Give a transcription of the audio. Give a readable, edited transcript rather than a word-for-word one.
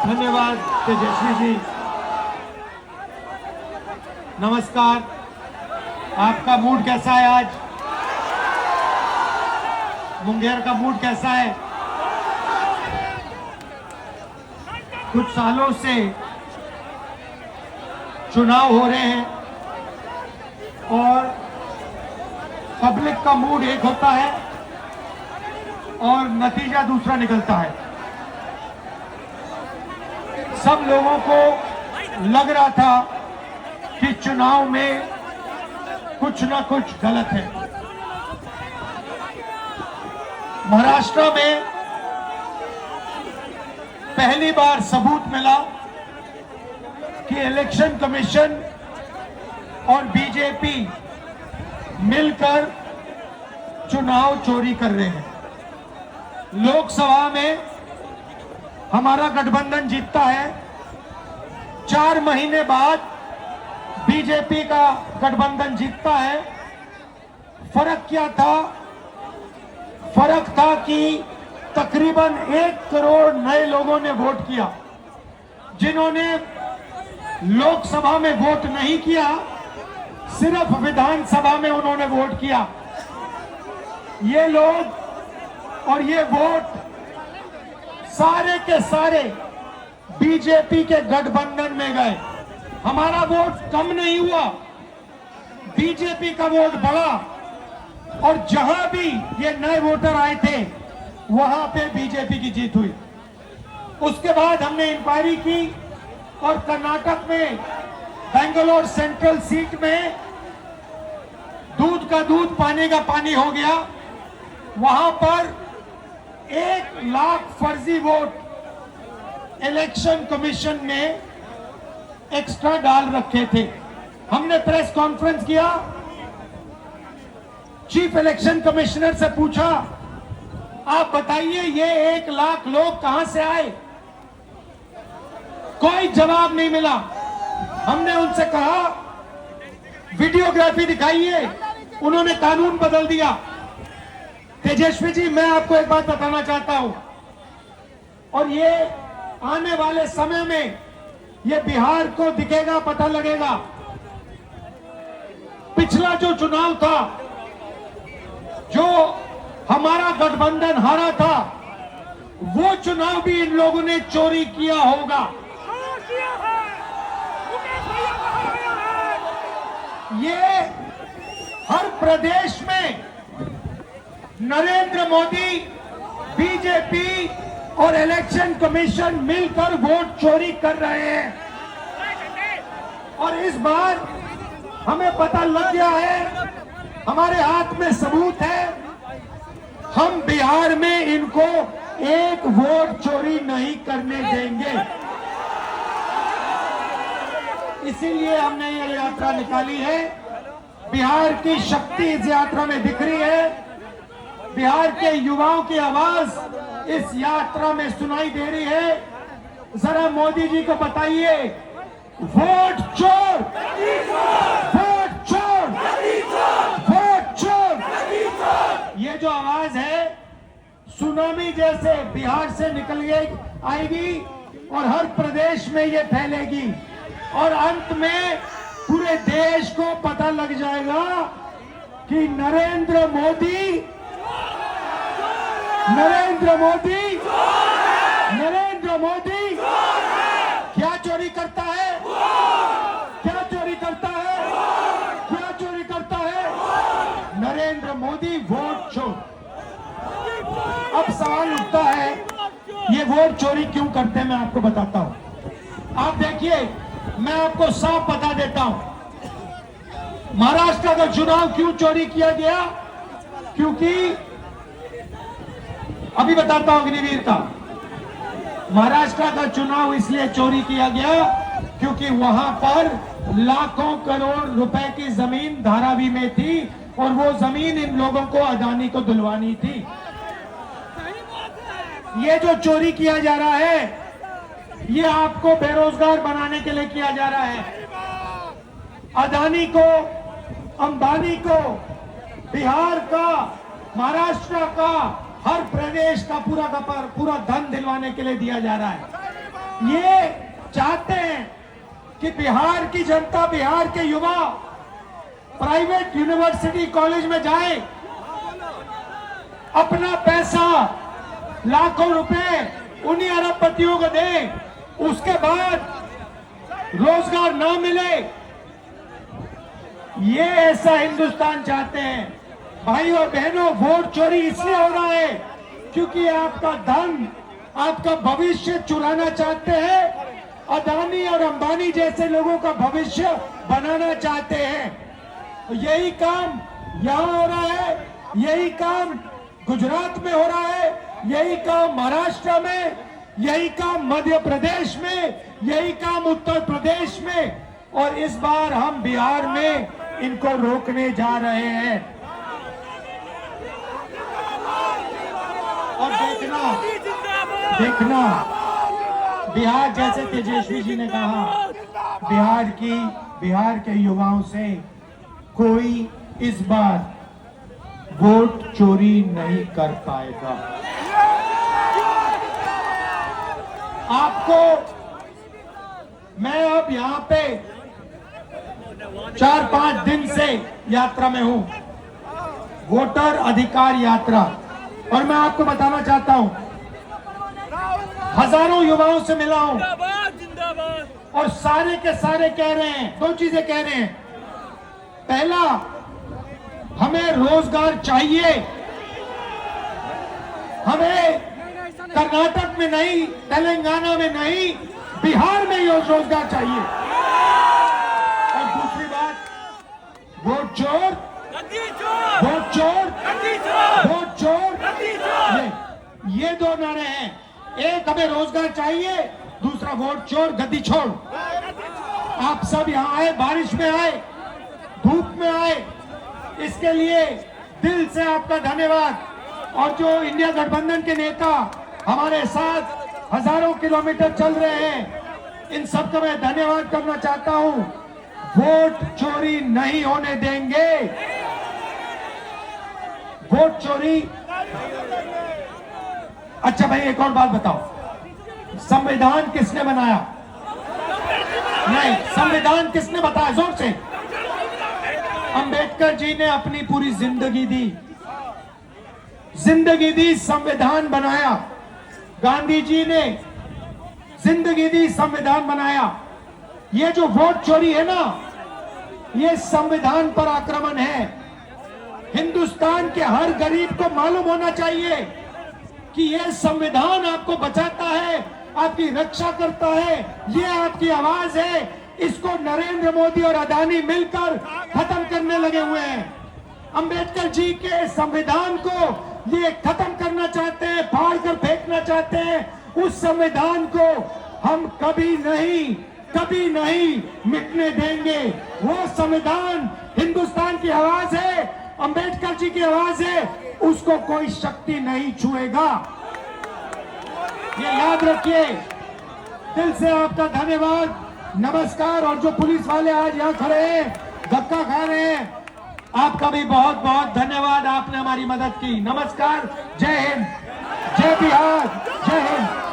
धन्यवाद तेजस्वी जी। नमस्कार। आपका मूड कैसा है आज? मुंगेर का मूड कैसा है? कुछ सालों से चुनाव हो रहे हैं और पब्लिक का मूड एक होता है और नतीजा दूसरा निकलता है। सब लोगों को लग रहा था कि चुनाव में कुछ ना कुछ गलत है। महाराष्ट्र में पहली बार सबूत मिला कि इलेक्शन कमीशन और बीजेपी मिलकर चुनाव चोरी कर रहे हैं। लोकसभा में हमारा गठबंधन जीतता है, 4 महीने बाद बीजेपी का गठबंधन जीतता है। फर्क क्या था? फर्क था कि तकरीबन 1 करोड़ नए लोगों ने वोट किया। जिन्होंने लोकसभा में वोट नहीं किया, सिर्फ विधानसभा में उन्होंने वोट किया। ये लोग और ये वोट सारे के सारे बीजेपी के गठबंधन में गए। हमारा वोट कम नहीं हुआ, बीजेपी का वोट बढ़ा और जहां भी ये नए वोटर आए थे वहां पे बीजेपी की जीत हुई। उसके बाद हमने इंक्वायरी की और कर्नाटक में बेंगलोर सेंट्रल सीट में दूध का दूध पानी का पानी हो गया। वहां पर 1 लाख फर्जी वोट इलेक्शन कमीशन ने एक्स्ट्रा डाल रखे थे। हमने प्रेस कॉन्फ्रेंस किया, चीफ इलेक्शन कमिश्नर से पूछा, आप बताइए ये 1 लाख लोग कहां से आए? कोई जवाब नहीं मिला। हमने उनसे कहा वीडियोग्राफी दिखाइए, उन्होंने कानून बदल दिया। तेजस्वी जी, मैं आपको एक बात बताना चाहता हूं और ये आने वाले समय में ये बिहार को दिखेगा, पता लगेगा। पिछला जो चुनाव था, जो हमारा गठबंधन हारा था, वो चुनाव भी इन लोगों ने चोरी किया होगा। ये हर प्रदेश में नरेंद्र मोदी, बीजेपी और इलेक्शन कमीशन मिलकर वोट चोरी कर रहे हैं और इस बार हमें पता लग गया है, हमारे हाथ में सबूत है। हम बिहार में इनको 1 वोट चोरी नहीं करने देंगे। इसीलिए हमने ये यात्रा निकाली है। बिहार की शक्ति इस यात्रा में दिख रही है। बिहार के युवाओं की आवाज इस यात्रा में सुनाई दे रही है। जरा मोदी जी को बताइए, वोट चोर, वोट चोर, वोट चोर। ये जो आवाज है सुनामी जैसे बिहार से निकल आएगी और हर प्रदेश में ये फैलेगी और अंत में पूरे देश को पता लग जाएगा कि नरेंद्र मोदी क्या चोरी करता है, क्या चोरी करता है, क्या चोरी करता है? नरेंद्र मोदी वोट चोर। अब सवाल उठता है, ये वोट चोरी क्यों करते हैं? मैं आपको बताता हूं। आप देखिए, मैं आपको साफ बता देता हूं महाराष्ट्र का चुनाव क्यों चोरी किया गया। क्योंकि अभी बताता हूं अग्निवीर का, महाराष्ट्र का चुनाव इसलिए चोरी किया गया क्योंकि वहां पर लाखों करोड़ रुपए की जमीन धारावी में थी और वो जमीन इन लोगों को अदानी को दिलवानी थी। ये जो चोरी किया जा रहा है, ये आपको बेरोजगार बनाने के लिए किया जा रहा है। अदानी को, अंबानी को, बिहार का, महाराष्ट्र का, हर प्रदेश का पूरा धन दिलवाने के लिए दिया जा रहा है। ये चाहते हैं कि बिहार की जनता, बिहार के युवा प्राइवेट यूनिवर्सिटी कॉलेज में जाए, अपना पैसा लाखों रुपए उन्हीं अरबपतियों को दे, उसके बाद रोजगार ना मिले। ये ऐसा हिंदुस्तान चाहते हैं। भाई और बहनों, वोट चोरी इसलिए हो रहा है क्योंकि आपका धन, आपका भविष्य चुराना चाहते हैं। अदानी और अंबानी जैसे लोगों का भविष्य बनाना चाहते हैं। तो यही काम यहां हो रहा है, यही काम गुजरात में हो रहा है, यही काम महाराष्ट्र में, यही काम मध्य प्रदेश में, यही काम उत्तर प्रदेश में, और इस बार हम बिहार में इनको रोकने जा रहे हैं। और देखना बिहार, जैसे तेजस्वी जी ने कहा, बिहार के युवाओं से कोई इस बार वोट चोरी नहीं कर पाएगा। आपको मैं अब यहां पे 4-5 दिन से यात्रा में हूं, वोटर अधिकार यात्रा, और मैं आपको बताना चाहता हूं, हजारों युवाओं से मिला हूं और सारे के सारे कह रहे हैं, 2 चीजें कह रहे हैं। पहला, हमें रोजगार चाहिए, हमें कर्नाटक में नहीं, तेलंगाना में नहीं, बिहार में रोजगार चाहिए। और दूसरी बात, वोट चोर, वोट चोर, वोट चोर, ये 2 नारे हैं। एक, हमें रोजगार चाहिए, दूसरा वोट चोर, गद्दी छोड़। आप सब यहां आए, बारिश में आए, धूप में आए, इसके लिए दिल से आपका धन्यवाद। और जो इंडिया गठबंधन के नेता हमारे साथ हजारों किलोमीटर चल रहे हैं, इन सबका मैं धन्यवाद करना चाहता हूं। वोट चोरी नहीं होने देंगे, वोट चोरी। अच्छा भाई, एक और बात बताओ, संविधान किसने बनाया? नहीं, संविधान किसने बताया? जोर से। अंबेडकर जी ने अपनी पूरी जिंदगी दी, संविधान बनाया। गांधी जी ने जिंदगी दी, संविधान बनाया। ये जो वोट चोरी है ना, ये संविधान पर आक्रमण है। हिंदुस्तान के हर गरीब को मालूम होना चाहिए कि ये संविधान आपको बचाता है, आपकी रक्षा करता है, ये आपकी आवाज है। इसको नरेंद्र मोदी और अदानी मिलकर खत्म करने लगे हुए हैं। अंबेडकर जी के संविधान को ये खत्म करना चाहते हैं, फाड़ कर फेंकना चाहते हैं। उस संविधान को हम कभी नहीं मिटने देंगे। वो संविधान हिंदुस्तान की आवाज है, अंबेडकर जी की आवाज है, उसको कोई शक्ति नहीं छुएगा। ये याद रखिए। दिल से आपका धन्यवाद, नमस्कार। और जो पुलिस वाले आज यहाँ खड़े हैं, धक्का खा रहे हैं, आपका भी बहुत बहुत धन्यवाद, आपने हमारी मदद की। नमस्कार, जय हिंद, जय बिहार, जय हिंद।